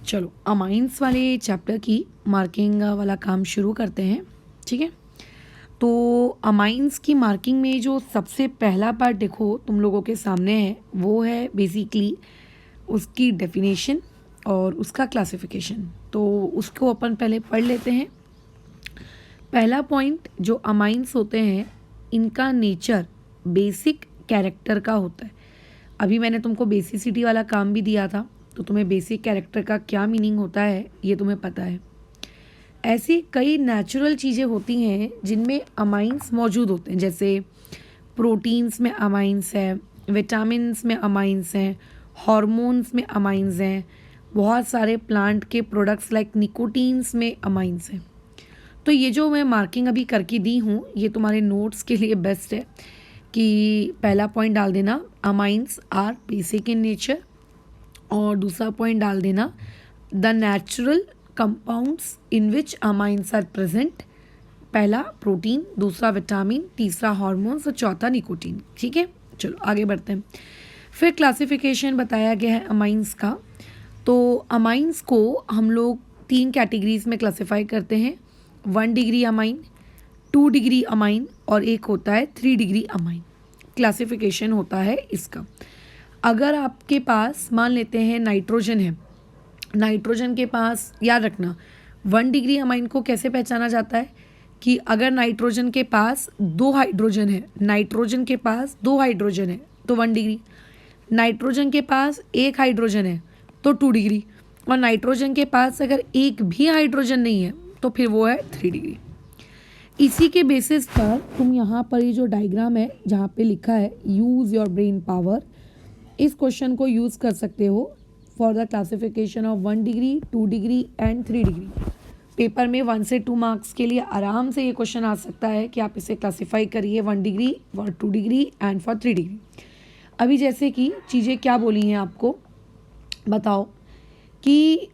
चलो अमाइंस वाले चैप्टर की मार्किंग वाला काम शुरू करते हैं। ठीक है, तो अमाइंस की मार्किंग में जो सबसे पहला पार्ट देखो तुम लोगों के सामने है वो है बेसिकली उसकी डेफिनेशन और उसका क्लासिफिकेशन। तो उसको अपन पहले पढ़ लेते हैं। पहला पॉइंट, जो अमाइंस होते हैं इनका नेचर बेसिक कैरेक्टर का होता है। अभी मैंने तुमको बेसिसिटी वाला काम भी दिया था, तो तुम्हें बेसिक कैरेक्टर का क्या मीनिंग होता है ये तुम्हें पता है। ऐसी कई नेचुरल चीज़ें होती हैं जिनमें अमाइंस मौजूद होते हैं, जैसे प्रोटीन्स में अमाइंस है, विटामिन्स में अमाइंस हैं, हॉर्मोन्स में अमाइंस हैं, बहुत सारे प्लांट के प्रोडक्ट्स लाइक निकोटीन्स में अमाइंस हैं। तो ये जो मैं मार्किंग अभी करके दी हूँ ये तुम्हारे नोट्स के लिए बेस्ट है कि पहला पॉइंट डाल देना amines are basic in nature, और दूसरा पॉइंट डाल देना the natural compounds in which amines are present. पहला प्रोटीन, दूसरा विटामिन, तीसरा हार्मोन्स और चौथा निकोटीन। ठीक है, चलो आगे बढ़ते हैं। फिर क्लासिफिकेशन बताया गया है अमाइंस का। तो अमाइंस को हम लोग 3 कैटेगरीज में क्लासिफाई करते हैं, 1 डिग्री अमाइन, 2 डिग्री अमाइन और एक होता है 3 डिग्री अमाइन। क्लासिफिकेशन होता है इसका। अगर आपके पास मान लेते हैं नाइट्रोजन है, नाइट्रोजन के पास याद रखना 1 डिग्री अमाइन को कैसे पहचाना जाता है कि अगर नाइट्रोजन के पास 2 हाइड्रोजन है, नाइट्रोजन के पास 2 हाइड्रोजन है तो 1 डिग्री, नाइट्रोजन के पास 1 हाइड्रोजन है तो 2 डिग्री, और नाइट्रोजन के पास अगर एक भी हाइड्रोजन नहीं है तो फिर वो है 3 डिग्री। इसी के बेसिस पर तुम यहाँ पर ये जो डायग्राम है जहाँ पे लिखा है यूज़ योर ब्रेन पावर, इस क्वेश्चन को यूज़ कर सकते हो for the classification of 1 degree, 2 degree and 3 degree. Paper में 1 से 2 मार्क्स के लिए आराम से ये क्वेश्चन आ सकता है कि आप इसे क्लासीफाई करिए 1 degree for 2 degree and for 3 degree. अभी जैसे कि चीज़ें क्या बोली हैं आपको बताओ कि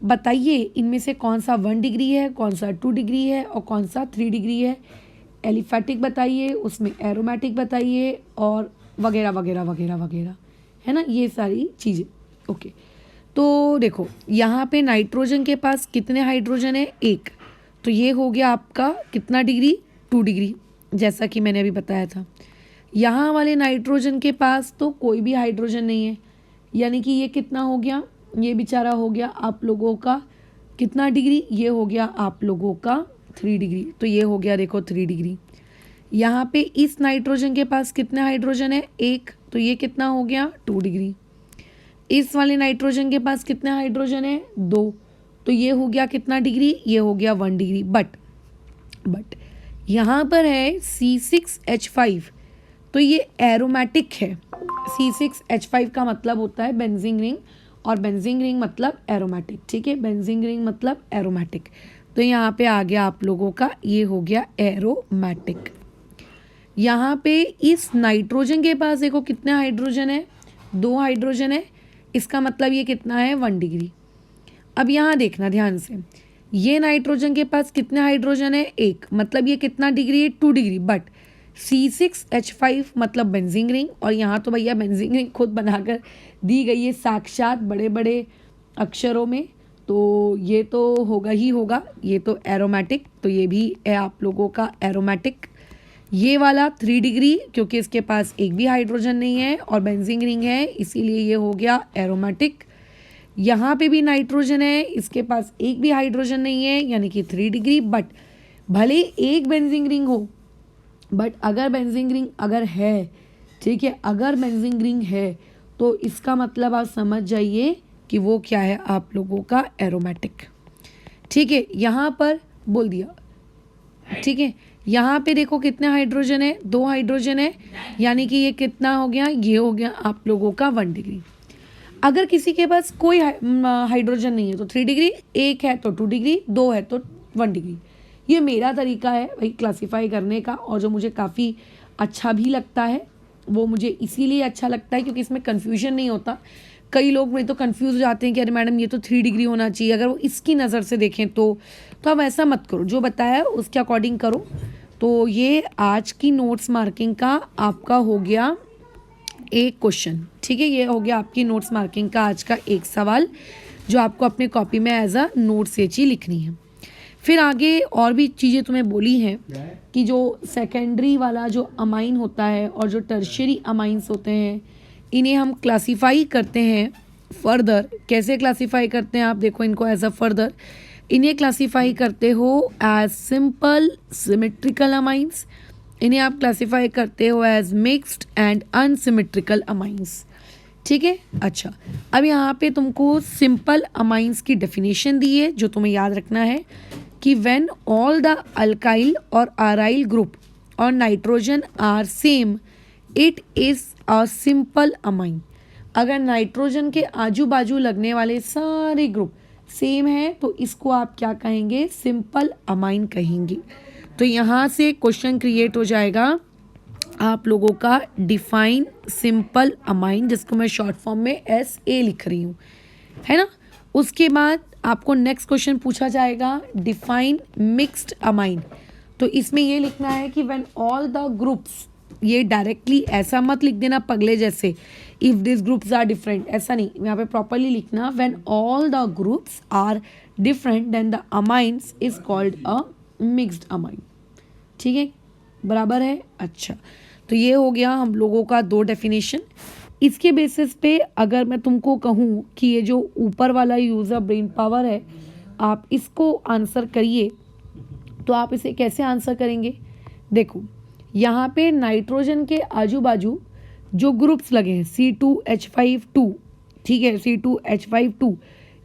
बताइए इनमें से कौन सा 1 डिग्री है, कौन सा 2 डिग्री है और कौन सा 3 डिग्री है। एलिफैटिक बताइए, उसमें एरोमेटिक बताइए और वगैरह वगैरह वगैरह वगैरह, है ना, ये सारी चीज़ें। ओके, तो देखो यहाँ पे नाइट्रोजन के पास कितने हाइड्रोजन है, 1, तो ये हो गया आपका कितना डिग्री, 2 डिग्री, जैसा कि मैंने अभी बताया था। यहाँ वाले नाइट्रोजन के पास तो कोई भी हाइड्रोजन नहीं है, यानी कि ये कितना हो गया, ये बेचारा हो गया आप लोगों का कितना डिग्री, ये हो गया आप लोगों का 3 डिग्री, तो ये हो गया देखो 3 डिग्री। यहाँ पे इस नाइट्रोजन के पास कितने हाइड्रोजन है, 1, तो ये कितना हो गया 2 डिग्री। इस वाले नाइट्रोजन के पास कितने हाइड्रोजन है, 2, तो ये हो गया कितना डिग्री, ये हो गया 1 डिग्री। बट यहाँ पर है C6H5, तो ये एरोमेटिक है। C6H5 का मतलब होता है बेंजीन रिंग, और बेंजीन रिंग मतलब एरोमेटिक। ठीक है, बेंजीन रिंग मतलब एरोमेटिक, तो यहाँ पे आ गया आप लोगों का ये हो गया एरोमेटिक। यहाँ पे इस नाइट्रोजन के पास देखो कितने हाइड्रोजन है, 2 हाइड्रोजन है, इसका मतलब ये कितना है 1 डिग्री। अब यहाँ देखना ध्यान से, ये नाइट्रोजन के पास कितने हाइड्रोजन है, 1, मतलब ये कितना डिग्री है 2 डिग्री। बट C6H5 मतलब बेंजीन रिंग, और यहाँ तो भैया बेंजीन रिंग खुद बनाकर दी गई है साक्षात बड़े बड़े अक्षरों में, तो ये तो होगा ही होगा, ये तो एरोमेटिक, तो ये भी है आप लोगों का एरोमेटिक। ये वाला 3 डिग्री क्योंकि इसके पास एक भी हाइड्रोजन नहीं है और बेंजीन रिंग है, इसीलिए ये हो गया एरोमेटिक। यहाँ पे भी नाइट्रोजन है, इसके पास एक भी हाइड्रोजन नहीं है, यानी कि 3 डिग्री। बट भले एक बेंजीन रिंग हो, बट अगर बेंजीन रिंग अगर है, ठीक है, अगर बेंजीन रिंग है तो इसका मतलब आप समझ जाइए कि वो क्या है आप लोगों का एरोमेटिक। ठीक है, यहाँ पर बोल दिया। ठीक है, यहाँ पे देखो कितने हाइड्रोजन है, 2 हाइड्रोजन है, यानी कि ये कितना हो गया, ये हो गया आप लोगों का 1 डिग्री। अगर किसी के पास कोई हाइड्रोजन नहीं है तो 3 डिग्री, 1 है तो 2 डिग्री, 2 है तो 1 डिग्री। ये मेरा तरीका है भाई क्लासीफाई करने का, और जो मुझे काफ़ी अच्छा भी लगता है, वो मुझे इसीलिए अच्छा लगता है क्योंकि इसमें कन्फ्यूजन नहीं होता। कई लोग मेरे तो कंफ्यूज हो जाते हैं कि अरे मैडम ये तो 3 डिग्री होना चाहिए, अगर वो इसकी नज़र से देखें तो आप ऐसा मत करो, जो बताया उसके अकॉर्डिंग करो। तो ये आज की नोट्स मार्किंग का आपका हो गया एक क्वेश्चन। ठीक है, ये हो गया आपकी नोट्स मार्किंग का आज का एक सवाल। जो आपको अपने कॉपी में एज अ नोट्स ये चीज़ लिखनी है। फिर आगे और भी चीज़ें तुम्हें बोली हैं कि जो सेकेंडरी वाला जो अमाइन होता है और जो टर्शियरी अमाइंस होते हैं, इन्हें हम क्लासीफाई करते हैं फर्दर। कैसे क्लासीफाई करते हैं आप देखो इनको एज अ फर्दर, इन्हें क्लासीफाई करते हो एज सिंपल सिमेट्रिकल अमाइंस, इन्हें आप क्लासीफाई करते हो as mixed and unsymmetrical amines. ठीक है। अच्छा, अब यहाँ पे तुमको सिंपल अमाइंस की डेफिनेशन दी है जो तुम्हें याद रखना है कि व्हेन ऑल द अल्काइल और आराइल ग्रुप और nitrogen are same it is a simple amine. अगर नाइट्रोजन के आजू बाजू लगने वाले सारे ग्रुप सेम है तो इसको आप क्या कहेंगे, सिंपल अमाइन कहेंगे। तो यहाँ से क्वेश्चन क्रिएट हो जाएगा आप लोगों का डिफाइन सिंपल अमाइन, जिसको मैं शॉर्ट फॉर्म में SA लिख रही हूँ, है ना। उसके बाद आपको नेक्स्ट क्वेश्चन पूछा जाएगा डिफाइन मिक्स्ड अमाइन। तो इसमें ये लिखना है कि व्हेन ऑल द ग्रुप्स, ये डायरेक्टली ऐसा मत लिख देना पगले जैसे if this groups are different, ऐसा नहीं, यहाँ पे प्रॉपरली लिखना when all the groups are different then the amines is called a mixed amine. ठीक है, बराबर है। अच्छा, तो ये हो गया हम लोगों का 2 डेफिनेशन। इसके बेसिस पे अगर मैं तुमको कहूँ कि ये जो ऊपर वाला यूज़र ब्रेन पावर है, आप इसको आंसर करिए, तो आप इसे कैसे आंसर करेंगे। देखो यहाँ पे नाइट्रोजन के आजू बाजू जो ग्रुप्स लगे हैं C2H5 2, ठीक है, C2H5 2,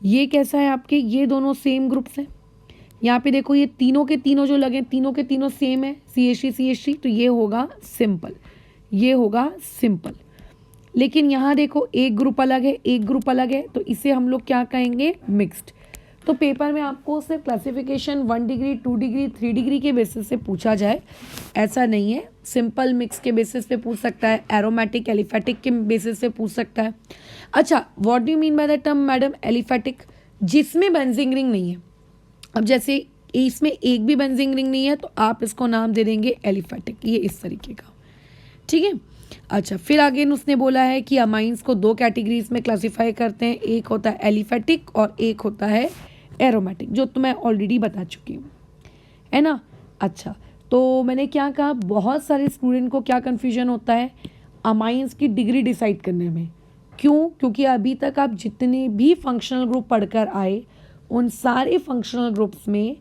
ये कैसा है आपके, ये दोनों सेम ग्रुप्स हैं। यहाँ पे देखो ये तीनों के तीनों जो लगे, तीनों के तीनों सेम है CH3CH3, तो ये होगा सिंपल, ये होगा सिंपल। लेकिन यहाँ देखो एक ग्रुप अलग है, एक ग्रुप अलग है, तो इसे हम लोग क्या कहेंगे, मिक्स्ड। तो पेपर में आपको सिर्फ क्लासिफिकेशन 1 डिग्री 2 डिग्री 3 डिग्री के बेसिस से पूछा जाए ऐसा नहीं है। सिंपल मिक्स के बेसिस पे पूछ सकता है, एरोमेटिक एलिफेटिक के बेसिस से पूछ सकता है। अच्छा, what do you mean by the term madam aliphatic, जिसमें बेंजीन रिंग नहीं है। अब जैसे इसमें एक भी बेंजीन रिंग नहीं है तो आप इसको नाम दे देंगे एलिफेटिक, ये इस तरीके का। ठीक है। अच्छा, फिर आगे उसने बोला है कि अमाइंस को 2 कैटेगरीज में क्लासीफाई करते हैं, एक होता है एलिफेटिक और एक होता है एरोमेटिक, जो तो मैं ऑलरेडी बता चुकी हूँ, है ना। अच्छा, तो मैंने क्या कहा, बहुत सारे स्टूडेंट को क्या कन्फ्यूजन होता है अमाइंस की डिग्री डिसाइड करने में। क्यों? क्योंकि अभी तक आप जितने भी फंक्शनल ग्रुप पढ़कर आए, उन सारे फंक्शनल ग्रुप्स में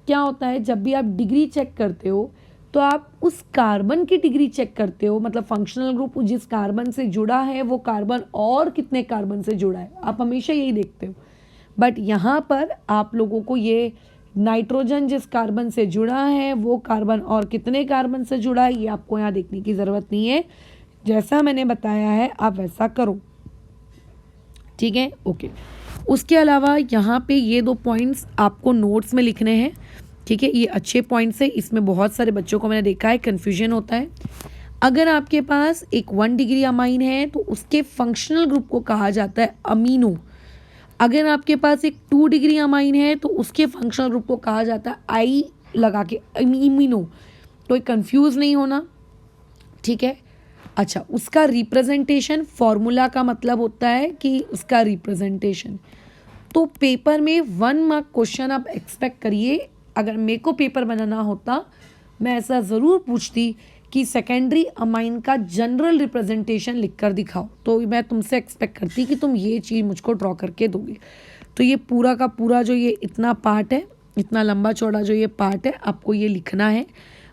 क्या होता है, जब भी आप डिग्री चेक करते हो तो आप उस कार्बन की डिग्री चेक करते हो, मतलब फंक्शनल ग्रुप जिस कार्बन से जुड़ा है वो कार्बन और कितने कार्बन से जुड़ा है, आप हमेशा यही देखते हो। बट यहाँ पर आप लोगों को ये नाइट्रोजन जिस कार्बन से जुड़ा है वो कार्बन और कितने कार्बन से जुड़ा है ये आपको यहाँ देखने की ज़रूरत नहीं है। जैसा मैंने बताया है आप वैसा करो, ठीक है, ओके। उसके अलावा यहाँ पे ये 2 पॉइंट्स आपको नोट्स में लिखने हैं, ठीक है। ये अच्छे पॉइंट्स है, इसमें बहुत सारे बच्चों को मैंने देखा है कन्फ्यूजन होता है। अगर आपके पास एक 1 डिग्री अमाइन है तो उसके फंक्शनल ग्रुप को कहा जाता है अमीनो। अगर आपके पास एक 2 डिग्री अमाइन है तो उसके फंक्शनल ग्रुप को कहा जाता है आई लगा के इमीनो। तो कंफ्यूज नहीं होना, ठीक है। अच्छा, उसका रिप्रेजेंटेशन, फॉर्मूला का मतलब होता है कि उसका रिप्रेजेंटेशन। तो पेपर में 1 मार्क क्वेश्चन आप एक्सपेक्ट करिए। अगर मेरे को पेपर बनाना होता मैं ऐसा ज़रूर पूछती कि सेकेंडरी अमाइन का जनरल रिप्रेजेंटेशन लिख कर दिखाओ, तो मैं तुमसे एक्सपेक्ट करती कि तुम ये चीज़ मुझको ड्रॉ करके दोगे। तो ये पूरा का पूरा जो ये इतना पार्ट है, इतना लंबा चौड़ा जो ये पार्ट है, आपको ये लिखना है,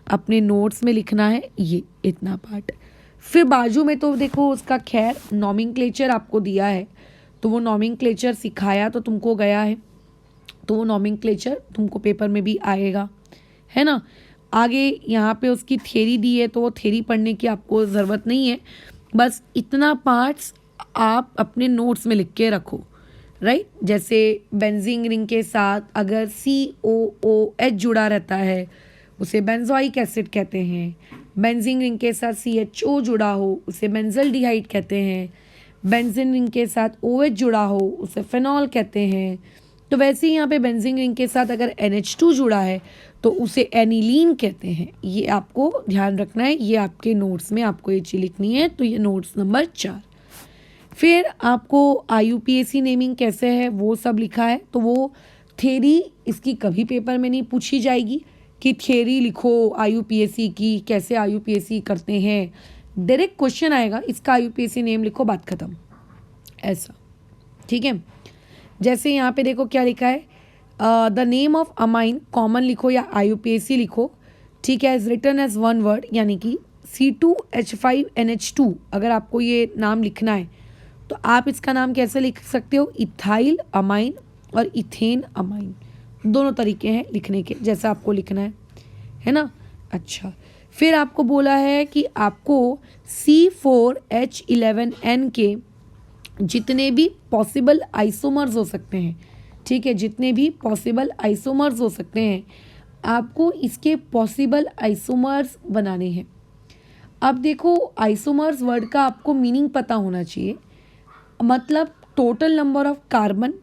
अपने नोट्स में लिखना है, ये इतना पार्ट। फिर बाजू में तो देखो उसका खैर नॉमेनक्लेचर आपको दिया है, तो वो नॉमेनक्लेचर सिखाया तो तुमको गया है, तो वो नॉमेनक्लेचर तुमको पेपर में भी आएगा, है ना। आगे यहाँ पे उसकी थ्योरी दी है तो वो थ्योरी पढ़ने की आपको ज़रूरत नहीं है, बस इतना पार्ट्स आप अपने नोट्स में लिख के रखो, राइट। जैसे बेंजीन रिंग के साथ अगर COOH जुड़ा रहता है उसे बेंजोइक एसिड कहते हैं, बेंजीन रिंग के साथ CHO जुड़ा हो उसे बेंजल्डिहाइड कहते हैं, बेंजीन रिंग के साथ OH जुड़ा हो उसे फेनॉल कहते हैं। तो वैसे ही यहाँ पे बेंजीन रिंग के साथ अगर NH2 जुड़ा है तो उसे एनिलीन कहते हैं। ये आपको ध्यान रखना है, ये आपके नोट्स में आपको ये चीज़ लिखनी है। तो ये नोट्स नंबर 4। फिर आपको IUPAC नेमिंग कैसे है वो सब लिखा है, तो वो थ्योरी इसकी कभी पेपर में नहीं पूछी जाएगी कि थ्योरी लिखो IUPAC की, कैसे IUPAC करते हैं। डायरेक्ट क्वेश्चन आएगा इसका IUPAC नेम लिखो, बात खत्म, ऐसा। ठीक है, जैसे यहाँ पे देखो क्या लिखा है, the name of amine common लिखो या IUPAC लिखो। ठीक है, is written as one word, यानी कि C2H5NH2। अगर आपको ये नाम लिखना है तो आप इसका नाम कैसे लिख सकते हो, इथाइल अमाइन और इथेन अमाइन, दोनों तरीके हैं लिखने के, जैसा आपको लिखना है ना। अच्छा, फिर आपको बोला है कि आपको C4H11N के जितने भी पॉसिबल आइसोमर्स हो सकते हैं, ठीक है, जितने भी पॉसिबल आइसोमर्स हो सकते हैं, आपको इसके पॉसिबल आइसोमर्स बनाने हैं। अब देखो, आइसोमर्स वर्ड का आपको मीनिंग पता होना चाहिए, मतलब total number of carbon,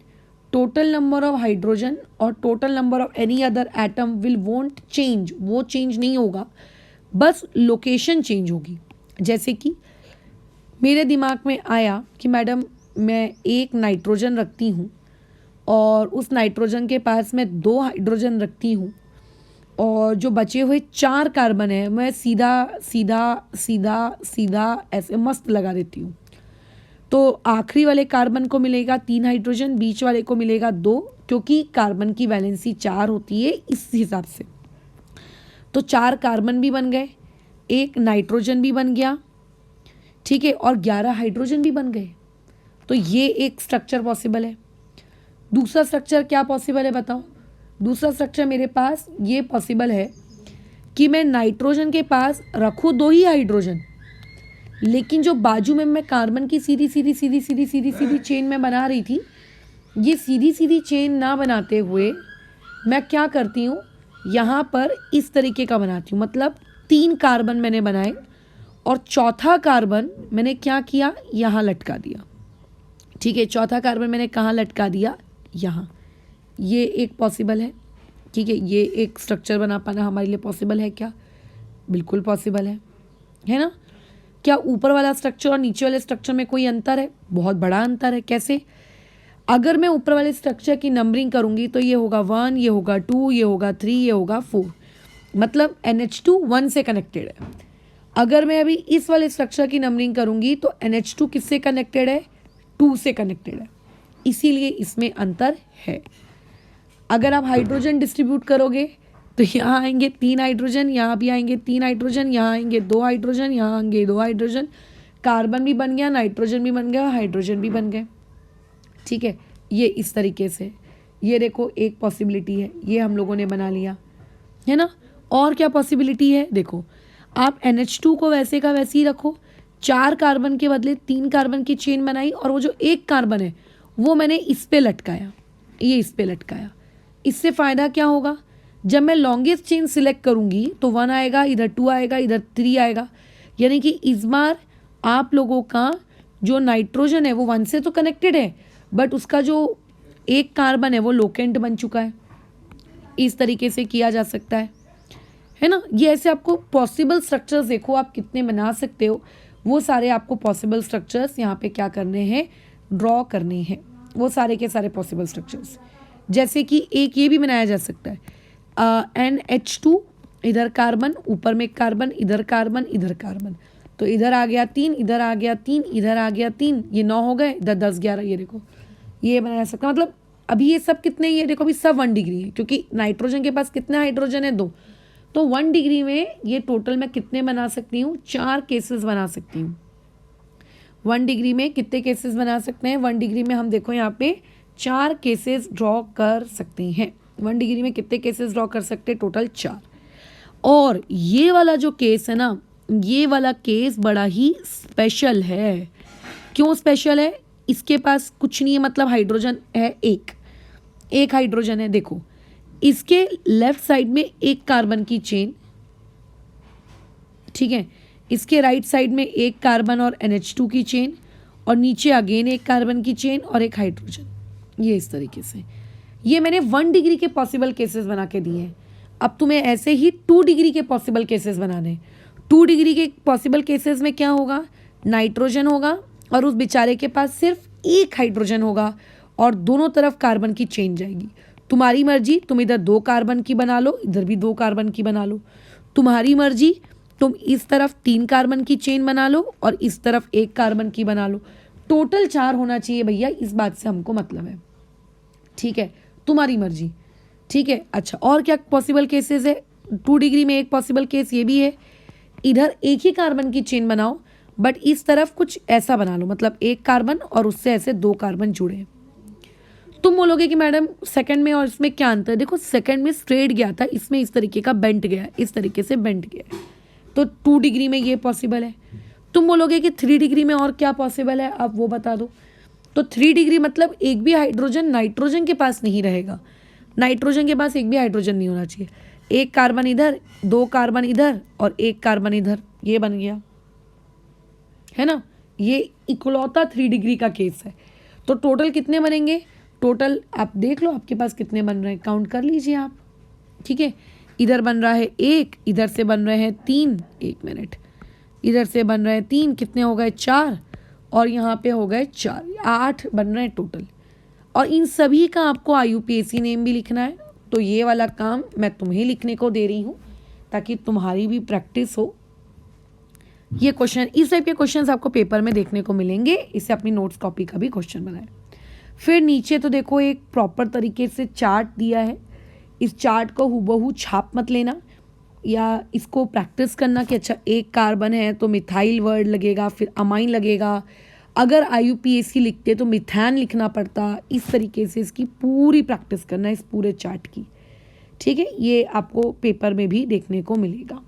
total number of hydrogen और total number of any other atom will won't change, वो चेंज नहीं होगा, बस लोकेशन चेंज होगी। जैसे कि मेरे दिमाग में आया कि मैडम मैं एक नाइट्रोजन रखती हूँ और उस नाइट्रोजन के पास मैं 2 हाइड्रोजन रखती हूँ और जो बचे हुए 4 कार्बन है मैं सीधा सीधा सीधा सीधा ऐसे मस्त लगा देती हूँ, तो आखिरी वाले कार्बन को मिलेगा 3 हाइड्रोजन, बीच वाले को मिलेगा 2, क्योंकि कार्बन की वैलेंसी 4 होती है इस हिसाब से। तो 4 कार्बन भी बन गए, 1 नाइट्रोजन भी बन गया, ठीक है, और 11 हाइड्रोजन भी बन गए। तो ये एक स्ट्रक्चर पॉसिबल है। दूसरा स्ट्रक्चर क्या पॉसिबल है बताओ? दूसरा स्ट्रक्चर मेरे पास ये पॉसिबल है कि मैं नाइट्रोजन के पास रखूँ 2 ही हाइड्रोजन, लेकिन जो बाजू में मैं कार्बन की सीधी सीधी सीधी सीधी सीधी सीधी चेन में बना रही थी, ये सीधी सीधी चेन ना बनाते हुए मैं क्या करती हूँ, यहाँ पर इस तरीके का बनाती हूँ। मतलब 3 कार्बन मैंने बनाए और चौथा कार्बन मैंने क्या किया, यहाँ लटका दिया। ठीक है, चौथा कार्बन मैंने कहाँ लटका दिया, यहाँ। ये एक पॉसिबल है। ठीक है, ये एक स्ट्रक्चर बना पाना हमारे लिए पॉसिबल है क्या? बिल्कुल पॉसिबल है ना। क्या ऊपर वाला स्ट्रक्चर और नीचे वाले स्ट्रक्चर में कोई अंतर है? बहुत बड़ा अंतर है। कैसे? अगर मैं ऊपर वाले स्ट्रक्चर की नंबरिंग करूंगी तो ये होगा 1, ये होगा 2, ये होगा 3, ये होगा 4, मतलब NH2 1 से कनेक्टेड है। अगर मैं अभी इस वाले स्ट्रक्चर की नंबरिंग करूंगी तो NH2 किससे कनेक्टेड है, 2 से कनेक्टेड है, इसीलिए इसमें अंतर है। अगर आप हाइड्रोजन डिस्ट्रीब्यूट करोगे तो यहाँ आएंगे 3 हाइड्रोजन, यहाँ भी आएंगे 3 हाइड्रोजन, यहाँ आएंगे 2 हाइड्रोजन, यहाँ आएंगे 2 हाइड्रोजन, कार्बन भी बन गया, नाइट्रोजन भी बन गया, हाइड्रोजन भी बन गए। ठीक है, ये इस तरीके से, ये देखो एक पॉसिबिलिटी है, ये हम लोगों ने बना लिया, है ना। और क्या पॉसिबिलिटी है? देखो, आप NH2 को वैसे का वैसे ही रखो, 4 कार्बन के बदले 3 कार्बन की चेन बनाई और वो जो 1 कार्बन है वो मैंने इस पे लटकाया, ये इस पे लटकाया। इससे फ़ायदा क्या होगा? जब मैं लॉन्गेस्ट चेन सिलेक्ट करूँगी तो 1 आएगा, इधर 2 आएगा, इधर 3 आएगा, यानी कि इस बार आप लोगों का जो नाइट्रोजन है वो 1 से तो कनेक्टेड है, बट उसका जो 1 कार्बन है वो लोकेंट बन चुका है। इस तरीके से किया जा सकता है ना। ये ऐसे आपको पॉसिबल स्ट्रक्चर्स देखो आप कितने बना सकते हो, वो सारे आपको पॉसिबल स्ट्रक्चर्स यहाँ पे क्या करने हैं, ड्रॉ करने हैं, वो सारे के सारे पॉसिबल स्ट्रक्चर्स। जैसे कि एक ये भी बनाया जा सकता है, NH2, इधर कार्बन, ऊपर में कार्बन, इधर कार्बन, इधर कार्बन, तो इधर आ गया 3, इधर आ गया 3, इधर आ गया 3, ये 9 हो गए, इधर 10 11, ये देखो, ये बनाया सकता। मतलब अभी ये सब कितने, ये देखो अभी सब 1 डिग्री है, क्योंकि नाइट्रोजन के पास कितने हाइड्रोजन है, 2, तो 1 डिग्री में ये टोटल मैं कितने बना सकती हूँ, 4 केसेस बना सकती हूँ। 1 डिग्री में कितने केसेस बना सकते हैं? 1 डिग्री में हम देखो यहाँ पे 4 केसेस ड्रॉ कर सकते हैं। 1 डिग्री में कितने केसेस ड्रॉ कर सकते हैं? टोटल 4। और ये वाला जो केस है ना, ये वाला केस बड़ा ही स्पेशल है। क्यों स्पेशल है? इसके पास कुछ नहीं है, मतलब हाइड्रोजन है एक हाइड्रोजन है। देखो, इसके लेफ्ट साइड में 1 कार्बन की चेन, ठीक है, इसके राइट साइड में 1 कार्बन और NH2 की चेन, और नीचे अगेन 1 कार्बन की चेन और 1 हाइड्रोजन। ये इस तरीके से, ये मैंने 1 डिग्री के पॉसिबल केसेस बना के दिए हैं। अब तुम्हें ऐसे ही 2 डिग्री के पॉसिबल केसेस बनाने हैं। 2 डिग्री के पॉसिबल केसेस में क्या होगा? नाइट्रोजन होगा और उस बेचारे के पास सिर्फ एक हाइड्रोजन होगा और दोनों तरफ कार्बन की चेन जाएगी। तुम्हारी मर्जी, तुम इधर 2 कार्बन की बना लो, इधर भी 2 कार्बन की बना लो। तुम्हारी मर्जी, तुम इस तरफ 3 कार्बन की चेन बना लो और इस तरफ 1 कार्बन की बना लो। टोटल 4 होना चाहिए भैया, इस बात से हमको मतलब है। ठीक है, तुम्हारी मर्जी। ठीक है, अच्छा और क्या पॉसिबल केसेस है? 2 डिग्री में एक पॉसिबल केस ये भी है, इधर एक ही कार्बन की चेन बनाओ बट इस तरफ कुछ ऐसा बना लो, मतलब 1 कार्बन और उससे ऐसे 2 कार्बन जुड़े। तुम बोलोगे कि मैडम सेकंड में और इसमें क्या अंतर है? देखो सेकंड में स्ट्रेट गया था, इसमें इस तरीके का बेंट गया, इस तरीके से बेंट गया, तो 2 डिग्री में ये पॉसिबल है। तुम बोलोगे कि 3 डिग्री में और क्या पॉसिबल है, आप वो बता दो। तो 3 डिग्री मतलब एक भी हाइड्रोजन नाइट्रोजन के पास नहीं रहेगा, नाइट्रोजन के पास एक भी हाइड्रोजन नहीं होना चाहिए। 1 कार्बन इधर, 2 कार्बन इधर और 1 कार्बन इधर, ये बन गया, है ना। ये इकलौता 3 डिग्री का केस है। तो टोटल कितने बनेंगे? टोटल आप देख लो आपके पास कितने बन रहे हैं, काउंट कर लीजिए आप। ठीक है, इधर बन रहा है 1, इधर से बन रहे हैं 3, 1 मिनट, इधर से बन रहे हैं 3, कितने हो गए? 4, और यहाँ पे हो गए 4, 8 बन रहे हैं टोटल। और इन सभी का आपको IUPAC नेम भी लिखना है। तो ये वाला काम मैं तुम्हें लिखने को दे रही हूँ ताकि तुम्हारी भी प्रैक्टिस हो। ये क्वेश्चन, इस टाइप के क्वेश्चंस आपको पेपर में देखने को मिलेंगे, इससे अपनी नोट्स कॉपी का भी क्वेश्चन बनाएं। फिर नीचे तो देखो एक प्रॉपर तरीके से चार्ट दिया है, इस चार्ट को हूबहू छाप मत लेना या इसको प्रैक्टिस करना कि अच्छा 1 कार्बन है तो मिथाइल वर्ड लगेगा, फिर अमाइन लगेगा, अगर IUPAC लिखते तो मिथान लिखना पड़ता। इस तरीके से इसकी पूरी प्रैक्टिस करना इस पूरे चार्ट की। ठीक है, ये आपको पेपर में भी देखने को मिलेगा।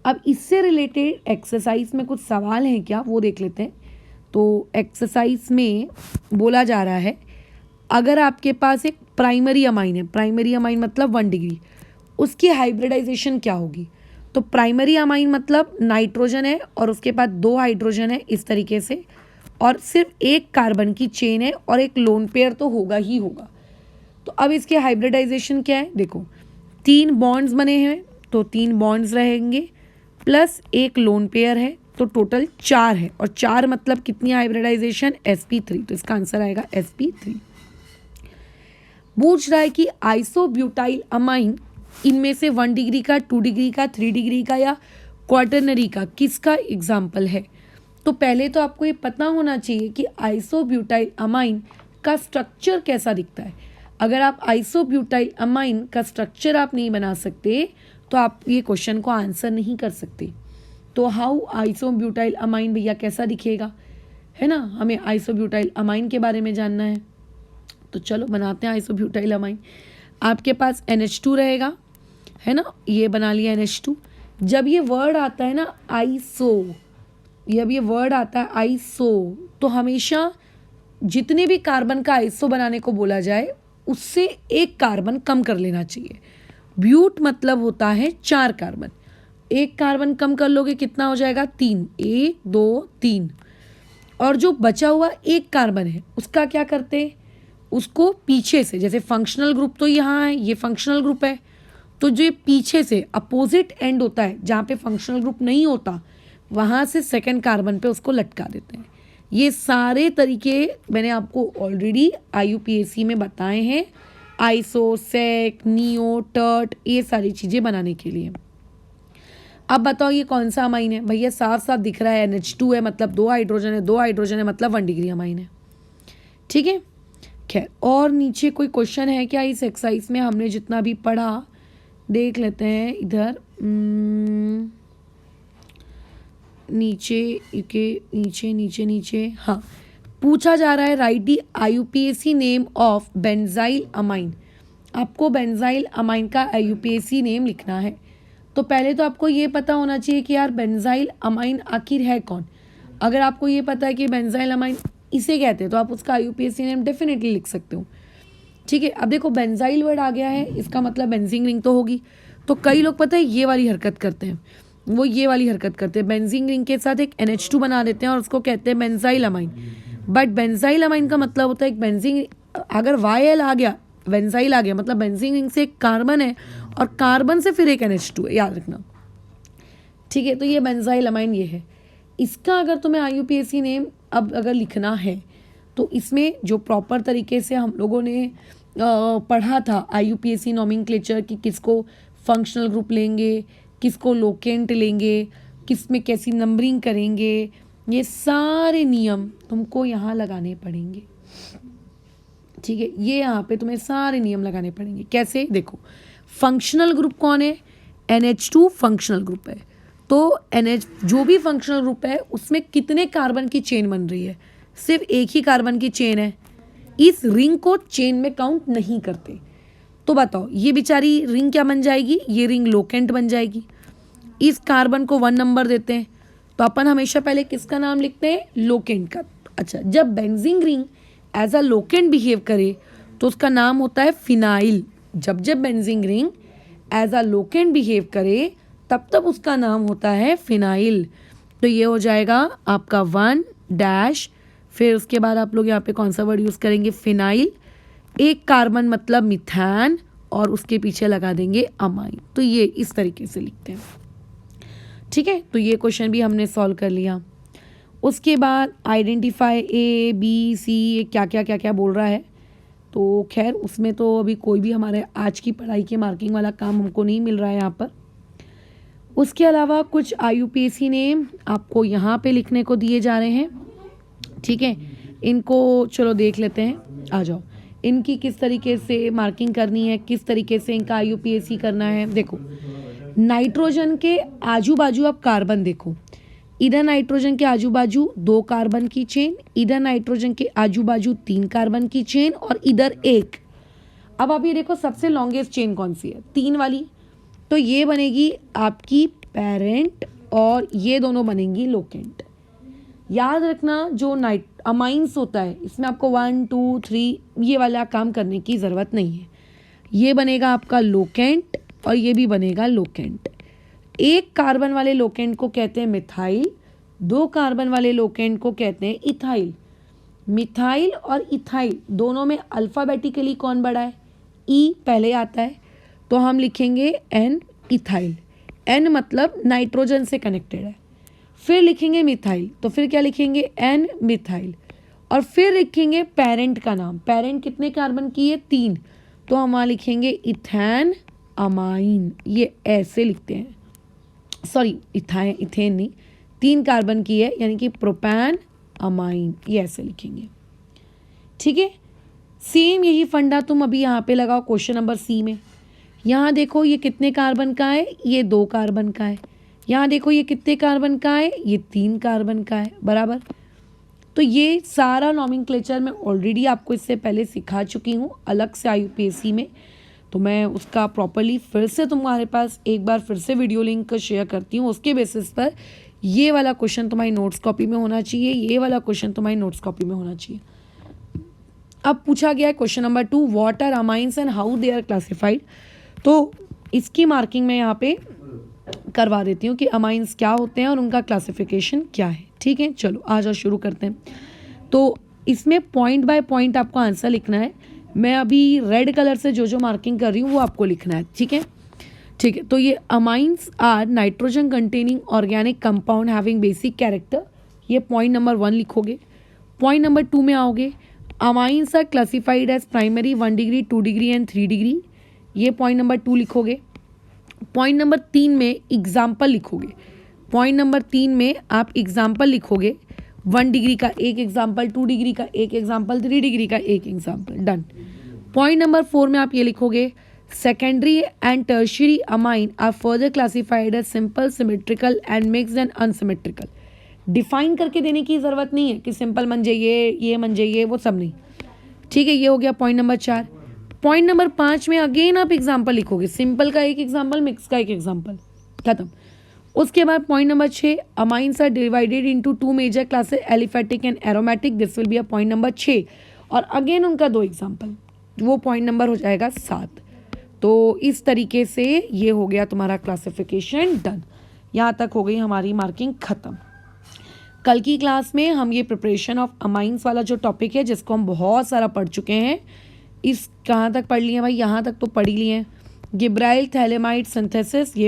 अब इससे रिलेटेड एक्सरसाइज में कुछ सवाल हैं क्या, वो देख लेते हैं। तो एक्सरसाइज में बोला जा रहा है अगर आपके पास एक प्राइमरी अमाइन है, प्राइमरी अमाइन मतलब 1 डिग्री, उसकी हाइब्रिडाइजेशन क्या होगी? तो प्राइमरी अमाइन मतलब नाइट्रोजन है और उसके बाद 2 हाइड्रोजन है इस तरीके से, और सिर्फ 1 कार्बन की चेन है और एक लोन पेयर तो होगा ही होगा। तो अब इसके हाइब्रिडाइजेशन क्या है? देखो 3 बॉन्ड्स बने हैं तो 3 बॉन्ड्स रहेंगे प्लस 1 लोन पेयर है, तो टोटल 4 है। और 4 मतलब कितनी हाइब्रिडाइजेशन? sp3, तो इसका आंसर आएगा sp3। पूछ रहा है कि आइसोब्यूटाइल अमाइन इनमें से 1 डिग्री का, 2 डिग्री का, 3 डिग्री का या क्वार्टरनरी का किसका एग्जाम्पल है? तो पहले तो आपको ये पता होना चाहिए कि आइसोब्यूटाइल अमाइन का स्ट्रक्चर कैसा दिखता है। अगर आप आइसोब्यूटाइल अमाइन का स्ट्रक्चर आप नहीं बना सकते तो आप ये क्वेश्चन को आंसर नहीं कर सकते। तो हाउ आइसोब्यूटाइल अमाइन भैया कैसा दिखेगा, है ना, हमें आइसोब्यूटाइल अमाइन के बारे में जानना है। तो चलो बनाते हैं आइसोब्यूटाइल अमाइन। आपके पास NH2 रहेगा, है ना, ये बना लिया NH2। जब ये वर्ड आता है ना आइसो, जब ये वर्ड आता है आइसो, तो हमेशा जितने भी कार्बन का आइसो बनाने को बोला जाए उससे 1 कार्बन कम कर लेना चाहिए। ब्यूट मतलब होता है 4 कार्बन, 1 कार्बन कम कर लोगे कितना हो जाएगा? 3, 1 2 3। और जो बचा हुआ 1 कार्बन है उसका क्या करते हैं? उसको पीछे से, जैसे फंक्शनल ग्रुप तो यहाँ है, ये फंक्शनल ग्रुप है, तो जो पीछे से अपोजिट एंड होता है जहाँ पे फंक्शनल ग्रुप नहीं होता वहाँ से 2nd कार्बन पे उसको लटका देते हैं। ये सारे तरीके मैंने आपको ऑलरेडी IUPAC में बताए हैं, आइसो, सेक, नियो, टर्ट, ये सारी चीज़ें बनाने के लिए। अब बताओ ये कौन सा अमाइन है? भैया साफ साफ दिख रहा है NH2 है, मतलब 2 हाइड्रोजन है, 2 हाइड्रोजन है मतलब 1 डिग्री अमाइन है। ठीक है, खैर और नीचे कोई क्वेश्चन है क्या इस एक्सरसाइज में? हमने जितना भी पढ़ा देख लेते हैं इधर नीचे के नीचे नीचे नीचे। हाँ, पूछा जा रहा है right the IUPAC name of benzyl amine. आपको बेंजाइल अमाइन का IUPAC नेम लिखना है। तो पहले तो आपको ये पता होना चाहिए कि यार बेंजाइल अमाइन आखिर है कौन। अगर आपको ये पता है कि बेंजाइल अमाइन इसे कहते हैं तो आप उसका IUPAC नेम डेफिनेटली लिख सकते हो। ठीक है, अब देखो बेंजाइल वर्ड आ गया है, इसका मतलब बेंजीन रिंग तो होगी। तो कई लोग पता है ये वाली हरकत करते हैं, वो ये वाली हरकत करते हैं, बेंजीन रिंग के साथ एक NH2 बना देते हैं और उसको कहते हैं benzyl amine. But benzyl amine का मतलब होता है एक बेंजीन, अगर YL आ गया, बेंजाइल आ गया मतलब बेंजीन रिंग से एक कार्बन है और कार्बन से फिर एक NH2 है, याद रखना। ठीक है, तो ये बेंजाइल अमाइन ये है। इसका अगर तुम्हें IUPAC नेम अब अगर लिखना है तो इसमें जो प्रॉपर तरीके से हम लोगों ने पढ़ा था IUPAC नॉमेनक्लेचर कि किसको फंक्शनल ग्रुप लेंगे, किसको लोकेंट लेंगे, किस में कैसी नंबरिंग करेंगे, ये सारे नियम तुमको यहाँ लगाने पड़ेंगे। ठीक है, ये यहाँ पे तुम्हें सारे नियम लगाने पड़ेंगे। कैसे? देखो, फंक्शनल ग्रुप कौन है? NH2 फंक्शनल ग्रुप है। तो NH जो भी फंक्शनल ग्रुप है उसमें कितने कार्बन की चेन बन रही है? सिर्फ एक ही कार्बन की चेन है। इस रिंग को चेन में काउंट नहीं करते। तो बताओ, ये बेचारी रिंग क्या बन जाएगी? ये रिंग लोकेंट बन जाएगी। इस कार्बन को 1 नंबर देते हैं, तो अपन हमेशा पहले किसका नाम लिखते हैं? लोकेंट का। अच्छा, जब benzene ring as a locant behave करे तो उसका नाम होता है फिनाइल। जब benzene ring as a locant behave करे तब उसका नाम होता है फिनाइल। तो ये हो जाएगा आपका 1 फिर उसके बाद आप लोग यहाँ पे कौन सा वर्ड यूज़ करेंगे? फिनाइल। एक कार्बन मतलब मिथान और उसके पीछे लगा देंगे अमाइन। तो ये इस तरीके से लिखते हैं। ठीक है, तो ये क्वेश्चन भी हमने सॉल्व कर लिया। उसके बाद आइडेंटिफाई ABC क्या बोल रहा है, तो खैर उसमें तो अभी कोई भी हमारे आज की पढ़ाई के मार्किंग वाला काम हमको नहीं मिल रहा है यहाँ पर। उसके अलावा कुछ IUPAC ने आपको यहाँ पे लिखने को दिए जा रहे हैं। ठीक है, इनको चलो देख लेते हैं, आ जाओ। इनकी किस तरीके से मार्किंग करनी है, किस तरीके से इनका IUPAC करना है। देखो, नाइट्रोजन के आजू बाजू आप कार्बन देखो, इधर नाइट्रोजन के आजू बाजू 2 कार्बन की चेन, इधर नाइट्रोजन के आजू बाजू 3 कार्बन की चेन और इधर 1। अब आप ये देखो सबसे लॉन्गेस्ट चेन कौन सी है? 3 वाली। तो ये बनेगी आपकी पेरेंट और ये दोनों बनेंगी लोकेंट। याद रखना, जो अमाइंस होता है इसमें आपको 1 2 3 ये वाला काम करने की ज़रूरत नहीं है। ये बनेगा आपका लोकेंट और ये भी बनेगा लोकेंट। 1 कार्बन वाले लोकेंट को कहते हैं मिथाइल, 2 कार्बन वाले लोकेंट को कहते हैं इथाइल। मिथाइल और इथाइल दोनों में अल्फ़ाबेटिकली कौन बड़ा है? E पहले आता है, तो हम लिखेंगे N इथाइल। N मतलब नाइट्रोजन से कनेक्टेड है। फिर लिखेंगे मिथाइल, तो फिर क्या लिखेंगे? N methyl. और फिर लिखेंगे पेरेंट का नाम। पेरेंट कितने कार्बन की है? 3, तो हम वहाँ लिखेंगे इथेन अमाइन। ये ऐसे लिखते हैं, सॉरी इथेन नहीं, 3 कार्बन की है यानी कि प्रोपैन अमाइन, ये ऐसे लिखेंगे। ठीक है, सेम यही फंडा तुम अभी यहाँ पे लगाओ क्वेश्चन नंबर C में। यहाँ देखो ये कितने कार्बन का है? ये 2 कार्बन का है। यहाँ देखो ये कितने कार्बन का है? ये 3 कार्बन का है, बराबर। तो ये सारा नॉमेनक्लेचर मैं ऑलरेडी आपको इससे पहले सिखा चुकी हूँ अलग से IUPAC में, तो मैं उसका प्रॉपरली फिर से तुम्हारे पास एक बार फिर से वीडियो लिंक शेयर करती हूँ। उसके बेसिस पर ये वाला क्वेश्चन तुम्हारी नोट्स कॉपी में होना चाहिए, ये वाला क्वेश्चन तुम्हारी नोट्स कॉपी में होना चाहिए। अब पूछा गया है question number 2, what are amines and how they are classified. तो इसकी मार्किंग मैं यहाँ पे करवा देती हूँ कि अमाइंस क्या होते हैं और उनका क्लासिफिकेशन क्या है। ठीक है, चलो आ जाओ शुरू करते हैं। तो इसमें पॉइंट बाय पॉइंट आपको आंसर लिखना है। मैं अभी रेड कलर से जो मार्किंग कर रही हूँ वो आपको लिखना है। ठीक है, ठीक है। तो ये amines are nitrogen containing organic compound having basic character, ये पॉइंट नंबर 1 लिखोगे। पॉइंट नंबर 2 में आओगे, amines are classified as primary 1 degree 2 degree and 3 degree, ये पॉइंट नंबर 2 लिखोगे। पॉइंट नंबर 3 में एग्जाम्पल लिखोगे। पॉइंट नंबर 3 में आप एग्जाम्पल लिखोगे, 1 डिग्री का एक एग्जाम्पल, 2 डिग्री का एक एग्जाम्पल, 3 डिग्री का एक एग्जाम्पल, डन। पॉइंट नंबर 4 में आप ये लिखोगे, secondary and tertiary amine are further classified as simple, symmetrical and mixed and unsymmetrical. Define करके देने की ज़रूरत नहीं है कि सिंपल मंजे ये मंजे ये, वो सब नहीं। ठीक है, ये हो गया पॉइंट नंबर 4। पॉइंट नंबर 5 में अगेन आप एग्जाम्पल लिखोगे, सिंपल का एक एग्जाम्पल, मिक्स का एक एग्जाम्पल, खत्म। उसके बाद point number 6, amines are divided into 2 major classes, aliphatic and aromatic, this will be a point number 6, और अगेन उनका 2 एग्जाम्पल, वो पॉइंट नंबर हो जाएगा 7। तो इस तरीके से ये हो गया तुम्हारा क्लासिफिकेशन डन। यहाँ तक हो गई हमारी मार्किंग ख़त्म। कल की क्लास में हम ये प्रिपरेशन ऑफ अमाइंस वाला जो टॉपिक है, जिसको हम बहुत सारा पढ़ चुके हैं, इस कहाँ तक पढ़ लिए हैं भाई? यहाँ तक तो पढ़ ही लिए हैं। गिब्राइल थैलेमाइड सिंथेसिस, ये